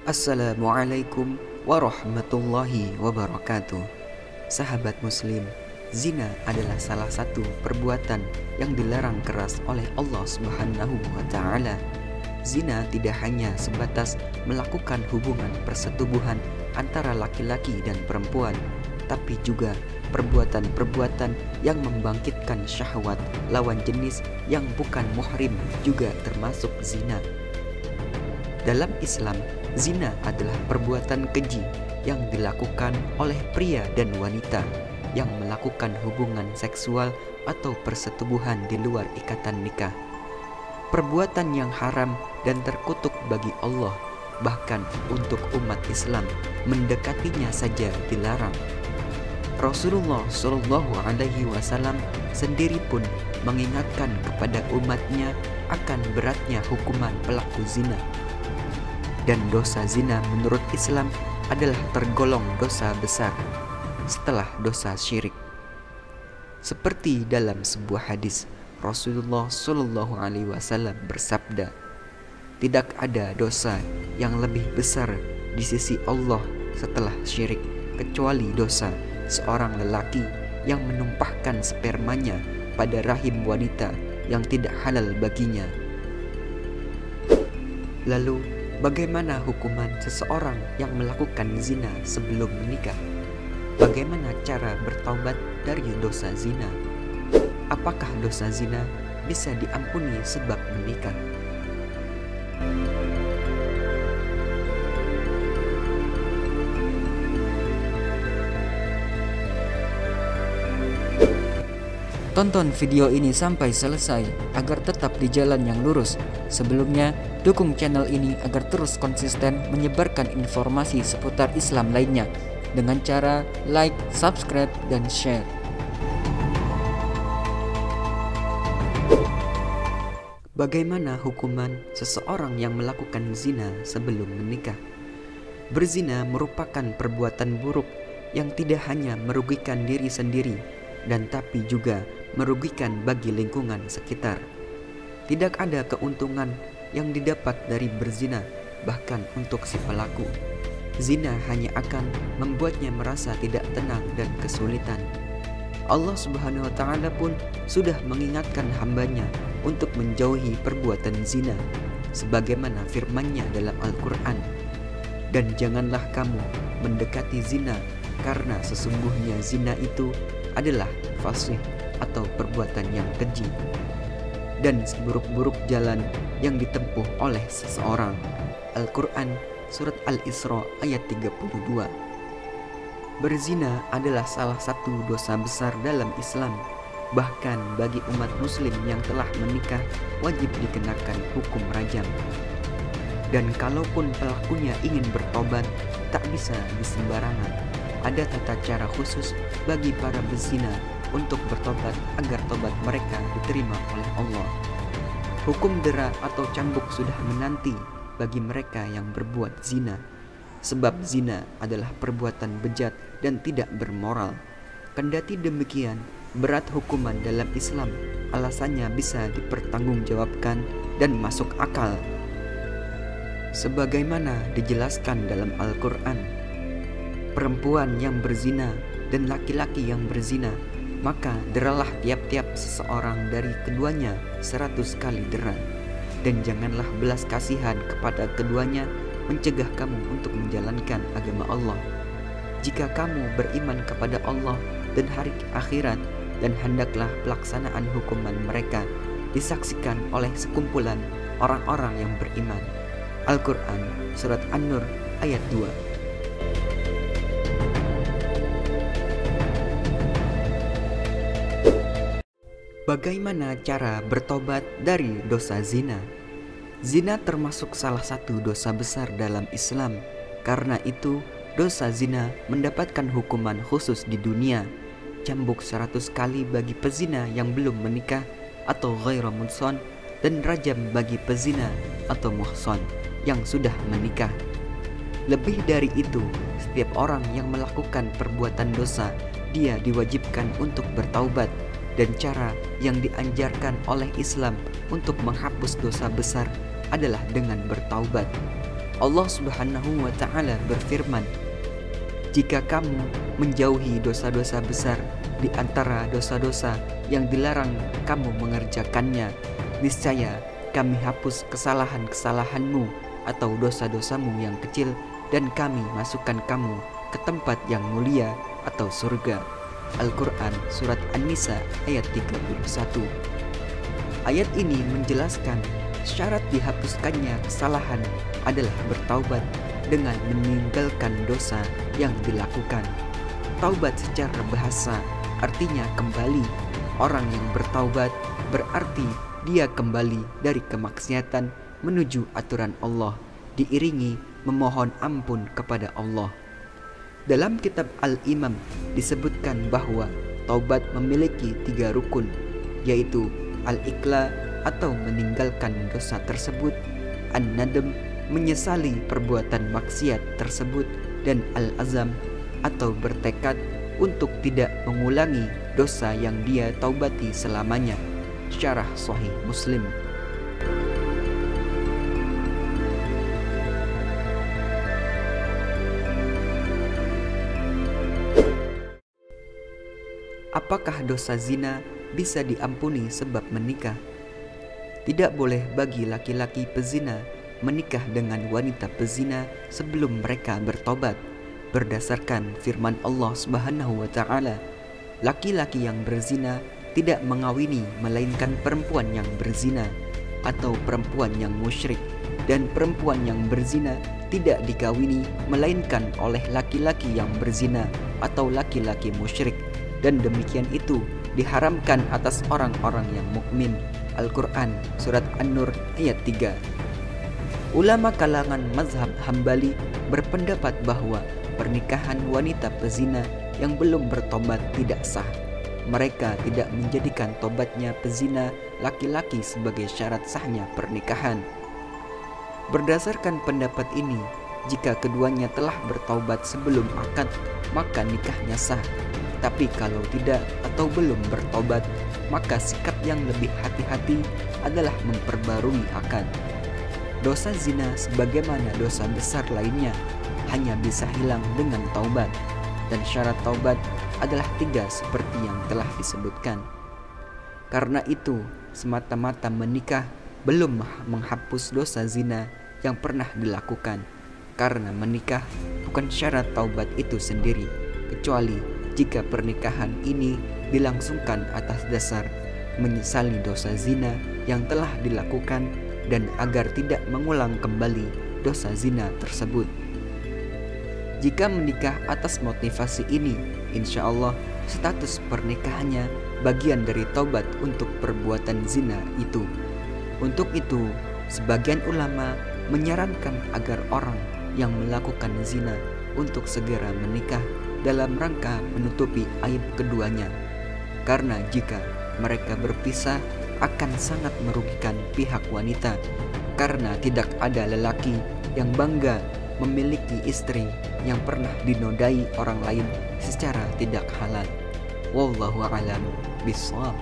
Assalamualaikum warahmatullahi wabarakatuh. Sahabat muslim, zina adalah salah satu perbuatan yang dilarang keras oleh Allah Subhanahu wa ta'ala. Zina tidak hanya sebatas melakukan hubungan persetubuhan antara laki-laki dan perempuan, tapi juga perbuatan-perbuatan yang membangkitkan syahwat lawan jenis yang bukan muhrim juga termasuk zina. Dalam Islam, zina adalah perbuatan keji yang dilakukan oleh pria dan wanita yang melakukan hubungan seksual atau persetubuhan di luar ikatan nikah. Perbuatan yang haram dan terkutuk bagi Allah, bahkan untuk umat Islam mendekatinya saja dilarang. Rasulullah Shallallahu Alaihi Wasallam sendiri pun mengingatkan kepada umatnya akan beratnya hukuman pelaku zina. Dan dosa zina menurut Islam adalah tergolong dosa besar setelah dosa syirik. Seperti dalam sebuah hadis, Rasulullah Shallallahu Alaihi Wasallam bersabda, "Tidak ada dosa yang lebih besar di sisi Allah setelah syirik kecuali dosa seorang lelaki yang menumpahkan spermanya pada rahim wanita yang tidak halal baginya." Lalu, bagaimana hukuman seseorang yang melakukan zina sebelum menikah? Bagaimana cara bertaubat dari dosa zina? Apakah dosa zina bisa diampuni sebab menikah? Tonton video ini sampai selesai agar tetap di jalan yang lurus. Sebelumnya, dukung channel ini agar terus konsisten menyebarkan informasi seputar Islam lainnya dengan cara like, subscribe, dan share. Bagaimana hukuman seseorang yang melakukan zina sebelum menikah? Berzina merupakan perbuatan buruk yang tidak hanya merugikan diri sendiri dan tapi juga merugikan bagi lingkungan sekitar. Tidak ada keuntungan yang didapat dari berzina, bahkan untuk si pelaku. Zina hanya akan membuatnya merasa tidak tenang dan kesulitan. Allah Subhanahu wa ta'ala pun sudah mengingatkan hambanya untuk menjauhi perbuatan zina, sebagaimana firman-Nya dalam Al-Quran, "Dan janganlah kamu mendekati zina, karena sesungguhnya zina itu adalah fasih atau perbuatan yang keji dan seburuk-buruk jalan yang ditempuh oleh seseorang." Al-Quran Surat Al-Isra ayat 32. Berzina adalah salah satu dosa besar dalam Islam. Bahkan bagi umat muslim yang telah menikah wajib dikenakan hukum rajam. Dan kalaupun pelakunya ingin bertobat, tak bisa disembarangan. Ada tata cara khusus bagi para berzina untuk bertobat agar tobat mereka diterima oleh Allah. Hukum dera atau cambuk sudah menanti bagi mereka yang berbuat zina, sebab zina adalah perbuatan bejat dan tidak bermoral. Kendati demikian, berat hukuman dalam Islam alasannya bisa dipertanggungjawabkan dan masuk akal. Sebagaimana dijelaskan dalam Al-Quran, perempuan yang berzina dan laki-laki yang berzina, maka deralah tiap-tiap seseorang dari keduanya 100 kali dera. Dan janganlah belas kasihan kepada keduanya mencegah kamu untuk menjalankan agama Allah. Jika kamu beriman kepada Allah dan hari akhirat, dan hendaklah pelaksanaan hukuman mereka disaksikan oleh sekumpulan orang-orang yang beriman. Al-Quran Surat An-Nur ayat 2. Bagaimana cara bertobat dari dosa zina? Zina termasuk salah satu dosa besar dalam Islam. Karena itu, dosa zina mendapatkan hukuman khusus di dunia. Cambuk 100 kali bagi pezina yang belum menikah atau ghairu muhsan, dan rajam bagi pezina atau muhsan yang sudah menikah. Lebih dari itu, setiap orang yang melakukan perbuatan dosa, dia diwajibkan untuk bertaubat. Dan cara yang dianjarkan oleh Islam untuk menghapus dosa besar adalah dengan bertaubat. Allah Subhanahu wa Ta'ala berfirman, "Jika kamu menjauhi dosa-dosa besar di antara dosa-dosa yang dilarang kamu mengerjakannya, niscaya kami hapus kesalahan-kesalahanmu atau dosa-dosamu yang kecil dan kami masukkan kamu ke tempat yang mulia atau surga." Al-Quran Surat An-Nisa ayat 31. Ayat ini menjelaskan syarat dihapuskannya kesalahan adalah bertaubat dengan meninggalkan dosa yang dilakukan. Taubat secara bahasa artinya kembali. Orang yang bertaubat berarti dia kembali dari kemaksiatan menuju aturan Allah, diiringi memohon ampun kepada Allah. Dalam kitab Al-Imam disebutkan bahwa taubat memiliki 3 rukun, yaitu al-iqla atau meninggalkan dosa tersebut, an-nadam menyesali perbuatan maksiat tersebut, dan al-azam atau bertekad untuk tidak mengulangi dosa yang dia taubati selamanya. Syarah Sahih Muslim. Apakah dosa zina bisa diampuni sebab menikah? Tidak boleh bagi laki-laki pezina menikah dengan wanita pezina sebelum mereka bertobat. Berdasarkan firman Allah Subhanahu wa Ta'ala, laki-laki yang berzina tidak mengawini melainkan perempuan yang berzina atau perempuan yang musyrik, dan perempuan yang berzina tidak dikawini melainkan oleh laki-laki yang berzina atau laki-laki musyrik, dan demikian itu diharamkan atas orang-orang yang mukmin. Al-Quran Surat An-Nur ayat 3. Ulama kalangan mazhab Hambali berpendapat bahwa pernikahan wanita pezina yang belum bertobat tidak sah. Mereka tidak menjadikan tobatnya pezina laki-laki sebagai syarat sahnya pernikahan. Berdasarkan pendapat ini, jika keduanya telah bertaubat sebelum akad, maka nikahnya sah. Tapi kalau tidak atau belum bertobat, maka sikap yang lebih hati-hati adalah memperbarui akad. Dosa zina sebagaimana dosa besar lainnya hanya bisa hilang dengan taubat, dan syarat taubat adalah 3 seperti yang telah disebutkan. Karena itu, semata-mata menikah belum menghapus dosa zina yang pernah dilakukan, karena menikah bukan syarat taubat itu sendiri, kecuali jika pernikahan ini dilangsungkan atas dasar menyesali dosa zina yang telah dilakukan dan agar tidak mengulang kembali dosa zina tersebut. Jika menikah atas motivasi ini, insya Allah status pernikahannya bagian dari taubat untuk perbuatan zina itu. Untuk itu, sebagian ulama menyarankan agar orang yang melakukan zina untuk segera menikah dalam rangka menutupi aib keduanya, karena jika mereka berpisah akan sangat merugikan pihak wanita, karena tidak ada lelaki yang bangga memiliki istri yang pernah dinodai orang lain secara tidak halal. Wallahu a'lam bishawab.